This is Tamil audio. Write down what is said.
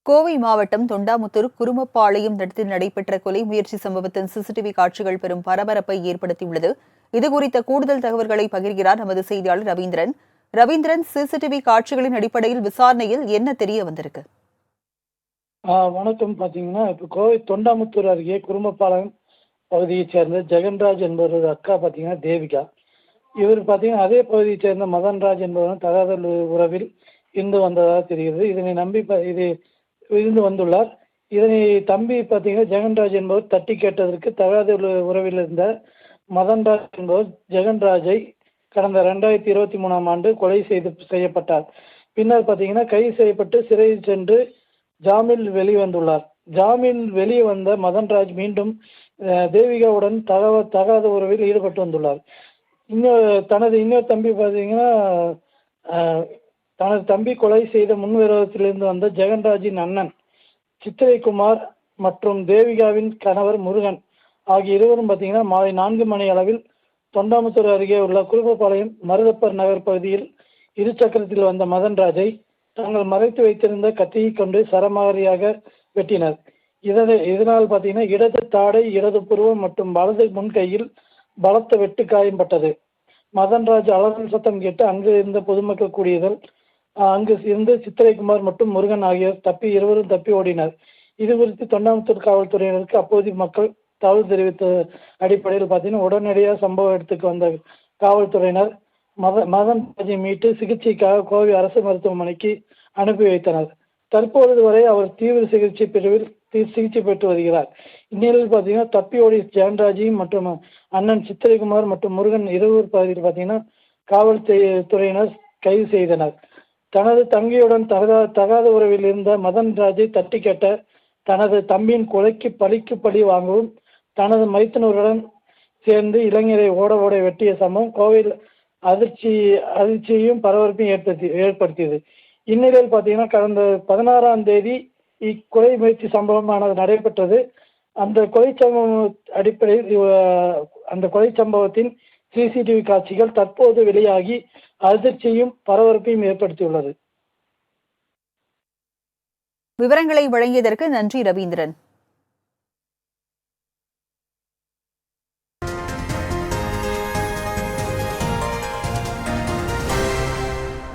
கோவை மாவட்டம் தொண்டாமுத்தூர் குருமப்பாளையம் இடத்தில் நடைபெற்ற கொலை முயற்சி சம்பவத்தின் சிசிடிவி காட்சிகள் பெரும் பரபரப்பை ஏற்படுத்தியுள்ளது. இதுகுறித்த கூடுதல் தகவல்களை பகிர்கிறார் நமது செய்தியாளர் ரவீந்திரன். ரவீந்திரன், சிசிடிவி காட்சிகளின் அடிப்படையில் விசாரணையில் என்ன தெரிய வந்திருக்கு? வணக்கம். பாத்தீங்கன்னா, இப்ப கோவை தொண்டாமுத்தூர் அருகே குருமப்பாளையம் பகுதியைச் சேர்ந்த ஜெகன்ராஜ் என்பவரது அக்கா பாத்தீங்கன்னா தேவிகா. இவர் பாத்தீங்கன்னா அதே பகுதியைச் சேர்ந்த மதன்ராஜ் என்பவரும் தகாத உறவில் இருந்து வந்ததாக தெரிகிறது. இதனை நம்பி இருந்து வந்துள்ளார். இதனை தம்பி பாத்தீங்கன்னா ஜெகன்ராஜ் என்பவர் தட்டி கேட்டதற்கு தகாத உறவில் இருந்த மதன்ராஜ் என்பவர் ஜெகன்ராஜை கடந்த 2023ஆம் ஆண்டு கொலை செய்யப்பட்டார். பின்னர் பாத்தீங்கன்னா கைது செய்யப்பட்டு சிறையில் சென்று ஜாமீன் வெளிவந்துள்ளார். ஜாமீன் வெளியே வந்த மதன்ராஜ் மீண்டும் தேவிகாவுடன் தகாத உறவில் ஈடுபட்டு வந்துள்ளார். தனது இன்னொரு தம்பி பார்த்தீங்கன்னா தனது தம்பி கொலை செய்த முன்விரோதத்திலிருந்து வந்த ஜெகன்ராஜின் அண்ணன் சித்திரைக்குமார் மற்றும் தேவிகாவின் கணவர் முருகன் ஆகிய இருவரும் பார்த்தீங்கன்னா மாலை 4 மணி அளவில் தொண்டாமுத்தூர் அருகே உள்ள குருமப்பாளையம் மருதப்பர் நகர் பகுதியில் இருசக்கரத்தில் வந்த மதன்ராஜை தாங்கள் மறைத்து வைத்திருந்த கத்தியை கொண்டு சரமாரியாக வெட்டினர். இதனால் பார்த்தீங்கன்னா இடது தாடை, இடது புருவம் மற்றும் வலது முன்கையில் பலத்த வெட்டு காயம்பட்டது. மதன்ராஜ் அலறல் சத்தம் கேட்டு அங்கு இருந்த பொதுமக்கள் கூடியதால் அங்கு இருந்து சித்திரைக்குமார் மற்றும் முருகன் ஆகியோர் இருவரும் தப்பி ஓடினர். இது குறித்து தொண்டாமுத்தூர் காவல்துறையினருக்கு அப்போது மக்கள் தகவல் தெரிவித்த அடிப்படையில் பார்த்தீங்கன்னா உடனடியாக சம்பவ இடத்துக்கு வந்த காவல்துறையினர் மதன்ராஜை மீட்டு சிகிச்சைக்காக கோவை அரசு மருத்துவமனைக்கு அனுப்பி வைத்தனர். தற்பொழுது வரை அவர் தீவிர சிகிச்சை பிரிவில் சிகிச்சை பெற்று வருகிறார். இந்நிலையில் பார்த்தீங்கன்னா தப்பி ஓடி ஜெகன்ராஜையும் மற்றும் அண்ணன் சித்திரைக்குமார் மற்றும் முருகன் இருவர் பகுதியில் பார்த்தீங்கன்னா காவல்துறையினர் கைது செய்தனர். தனது தங்கையுடன் தகாத உறவில் இருந்த மதன்ராஜை தட்டி கேட்ட தனது தம்பியின் கொலைக்கு பழிக்கு பழி வாங்கவும் தனது மைத்துனருடன் சேர்ந்து இளைஞரை ஓட வெட்டிய சம்பவம் கோவையில் அதிர்ச்சியையும் பரபரப்பையும் ஏற்படுத்தியது. இந்நிலையில் பார்த்தீங்கன்னா கடந்த 16ஆம் தேதி இக்கொலை முயற்சி சம்பவமானது நடைபெற்றது. அந்த கொலை சம்பவம் அடிப்படையில் அந்த கொலை சம்பவத்தின் சிசிடிவி காட்சிகள் தற்போது வெளியாகி அதிர்ச்சியும் பரபரப்பையும் ஏற்படுத்தியுள்ளது. விவரங்களை வழங்கியதற்கு நன்றி ரவீந்திரன்.